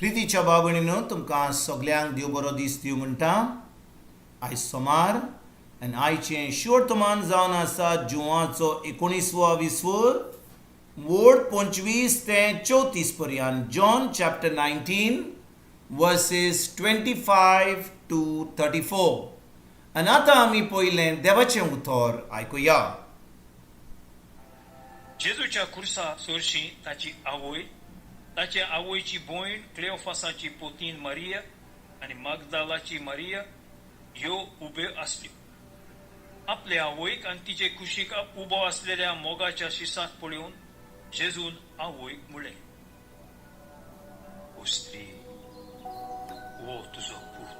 प्रितीच्या बाबणीनो तुमकां सगल्यांक देव बरो दीस दिवं म्हणटा. आयज सोमार आनी आयचें शिवर्तमान जावन आसा जुवाचो 19वा विस्वर वोड 25 ते 34 पर्यंत. John chapter 19 versus 25 to 34. आनी आतां आमी पयलें देवाचें उतर आयकुया. जेजूच्या खुर्सा सोरशी ताची आवय, ताचे आवयची भोयण, क्लेओफासाची पोतीन मारिया आनी मागदालाची मारिया ह्यो उब्यो आसल्यो. आपल्या आवयक आनी तिचे कुशीक उबो आसलेल्या मोगाच्या शिसाक पळोवन जेजून आवयक म्हणलें, ओ स्त्री, वो तुजो पूत.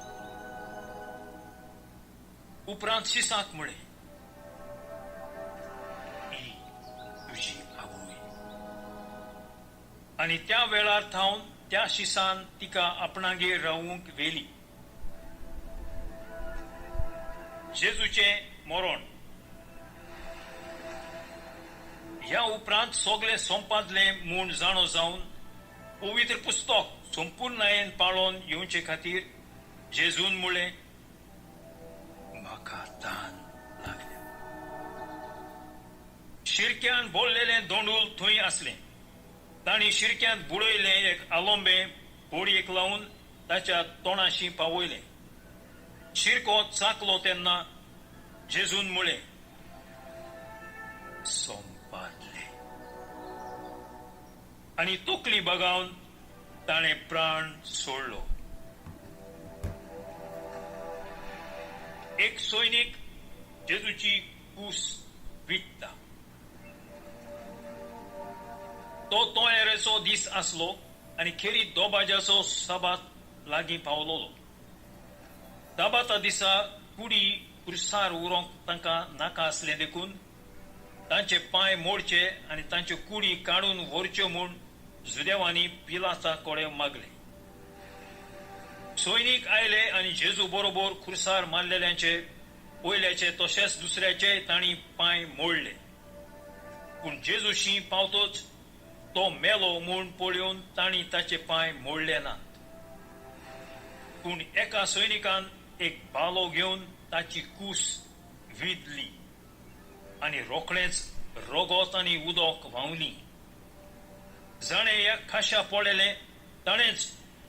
उपरांत शिसाक म्हणलें, ही तुजी आवय. आनी त्या वेळार थावन त्या शिसान तिका आपणागेर रावूंक व्हेली. जेजूचें मरण. ह्या उपरांत सगळें सोंपादलें म्हूण जाणो जावन पवित्र पुस्तक संपूर्णयेन पाळोवन येवचे खातीर जेजून म्हणलें, म्हाका तान लागलें. शिरक्यान भोरलेलें दोंडूल थंय आसलें. तांणी शिरक्यांत बुडयलें एक आलोंबें बोडयेक लावन ताच्या तोंडाशी पावयलें. शिरको चाकलो तेन्ना जेजून म्हणलें, सोंपादलें. आनी तकली बगावन ताणें प्राण सोडलो. एक सैनीक जेजूची कूस विकता. तो एरेचो दीस आसलो आनी खेरी दोबाज्याचो साबात लागीं पावलोलो. साबाता दिसा कुडी खुर्सार उरोंक तांकां नाका आसलें देखून तांचे पांय मोडचे आनी तांच्यो कुडी काडून व्हरच्यो म्हूण जुदेवांनी पिलाता कडेन मागलें. सैनीक आयले आनी जेजू बरोबर खुर्सार मारलेल्यांचे पयल्याचे तशेंच दुसऱ्याचे तांणी पांय मोडले. पूण जेजूशी पावतच तो मेलो म्हूण पळोवन तांणी ताचे पांय मोडले नात. पूण एका सैनिकान एक बालो घेवन ताची कूस विदली आनी रोखडेंच रगत आनी उदक व्हांवली. जाणें एक खाशा पडलेलें ताणेंच,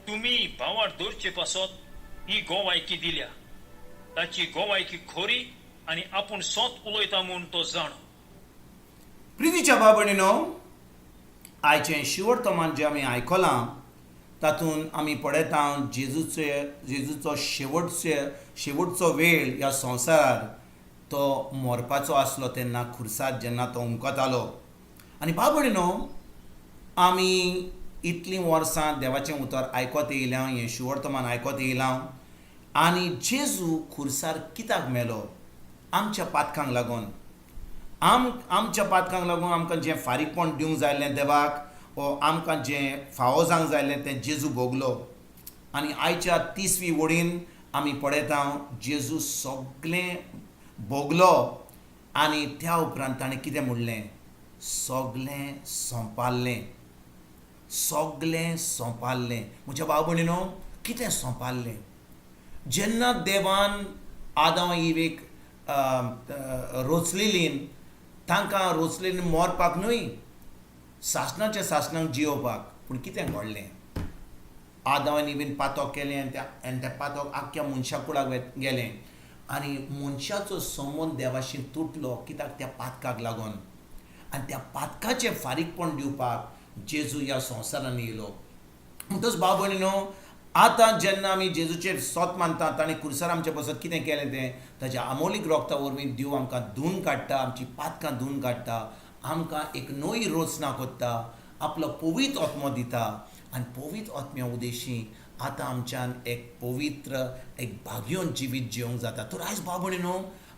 तुमी भावार धरचे पासत ही गोवायकी दिल्या. ताची गोवायकी खरी आनी आपूण सोत उलयता म्हूण तो जाणो. प्रितीच्या बाबणीनो, आयचें शिवर्तमान जें आमी आयकलां तातूंत आमी पळयता जेजूचो शेवटचो वेळ ह्या संवसारार तो मरपाचो आसलो तेन्ना खुर्सार जेन्ना तो हुमकतालो. आनी बाबणीनो, आमी इतलीं वर्सां देवाचें उतर आयकत येयल्या, हें शिवर्तमान आयकत येयलां. आनी जेजू खुर्सार कित्याक मेलो? आमच्या पातकांक लागून. आमच्या पातकांक लागून आमकां जें फारीकपण दिवंक जायल्लें देवाक, वो आमकां जें फावो जावंक जायल्लें तें जेजू भोगलो. आनी आयच्या 30वी वडीन आमी पळयता जेजू सगळें भोगलो आनी त्या उपरांत ताणें कितें म्हणलें? सगळें सोंपाल्लें. सगळें सोंपाल्लें. म्हज्या भाव भयणीनो, कितें सोंपाल्लें? जेन्ना देवान आदाम इवेक रोचलेलीं, तांकां रोचलेलीं मरपाक न्हय, सासणाच्या सासणांक जियोवपाक. पूण कितें घडलें? आदाम इवेन पातक केलें आनी तें पातक आख्ख्या मनशा कुळाक गेलें आनी मनशाचो संबंद देवाशी तुटलो. कित्याक? त्या पातकाक लागून. आनी त्या पातकाचें फारीकपण दिवपाक जेजू ह्या संवसारान येयलो. म्हणटच भाव भयणीनो, आतां जेन्ना आमी जेजूचेर सोत मानता, ताणें खुर्सार आमचे पासत कितें केलें तें, ताच्या अमोलीक रोगता वरवीं देव आमकां धुवन काडटा, आमची पातकां धुवन काडटा, आमकां एक नवी रचना कोत्ता, आपलो पवित्र आत्मो दिता. आनी पवित्र आत्म्या उदेशी आतां आमच्यान एक पवित्र, एक भाग्योन जिवीत जिवंक जाता. तर आयज भाव भयणीनो,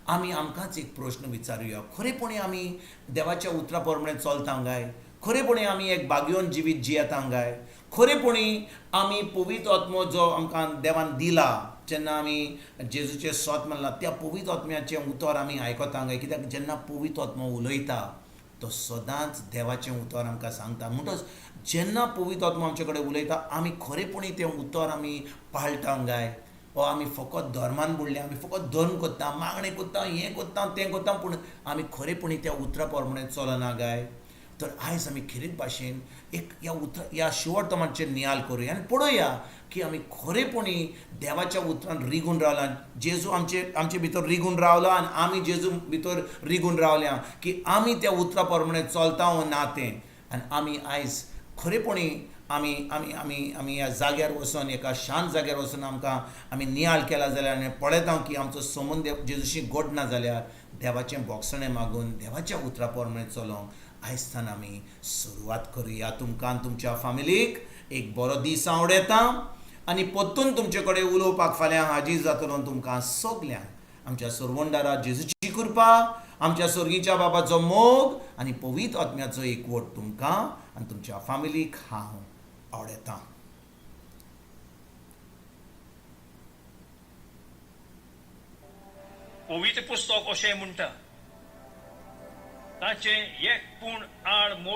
आमी आमकांच एक प्रश्न विचारुया. खरेपणी आमी देवाच्या उतरा प्रमाणे चलता काय? खरेपणी आमी एक भाग्योन जिवीत जियेता काय? खरेपणी आमी पवित्र आत्मो जो आमकां देवान दिला, जेन्ना आमी जेजूचेर सोत मारला, त्या पवित्र आत्म्याचें उतर आमी आयकता काय? कित्याक जेन्ना पवित्र आत्मो उलयता तो सदांच देवाचें उतर आमकां सांगता. म्हणटच जेन्ना पवित्र आत्मा आमचे कडेन उलयता आमी खरेपणी तें उतर आमी पाळटांक जाय. वा आमी फकत धर्मान बुडले, आमी फकत धर्म करता, मागणें करता, हें करता, तें करता, पूण आमी खरेपणी त्या उतरा प्रमाणें चलना काय. तर आयज आमी खरेच भाशेन एक ह्या शिवर्थमाचेर नियाल करुया आनी पळोवया की आमी खरेपणी देवाच्या उतरान रिगून रावला. जेजू आमचे भितर रिगून रावला आनी आमी जेजू भितर रिगून रावल्या की आमी त्या उतरा प्रमाणें चलता वो ना तें. आनी आमी आयज खरेपणी आमी आमी आमी आमी ह्या जाग्यार वचून एका शांत जाग्यार वचून आमकां आमी नियाळ केला जाल्यार आनी पळयता की आमचो संबंद जेजूशी गोड ना जाल्यार देवाचें बोगसणें मागून देवाच्या उतरा प्रमाणें चलोंक आयजतान आमी सुरवात करुया. तुमकां आनी तुमच्या फॅमिलीक एक बरो दीस हांव उडयता आनी परतून तुमचे कडेन उलोवपाक फाल्यां हाजीर जातलो. तुमकां सगल्यांक आमच्या सर्वंडारा जेजूची कृपा, आमच्या सर्गीच्या बाबाचो मोग आनी पवित्र आत्म्याचो एकवट तुमकां आनी तुमच्या फॅमिलीक हांव आवडयतां. पवित्र पुस्तक अशें म्हणटा, ताचें एक पूण आड मोड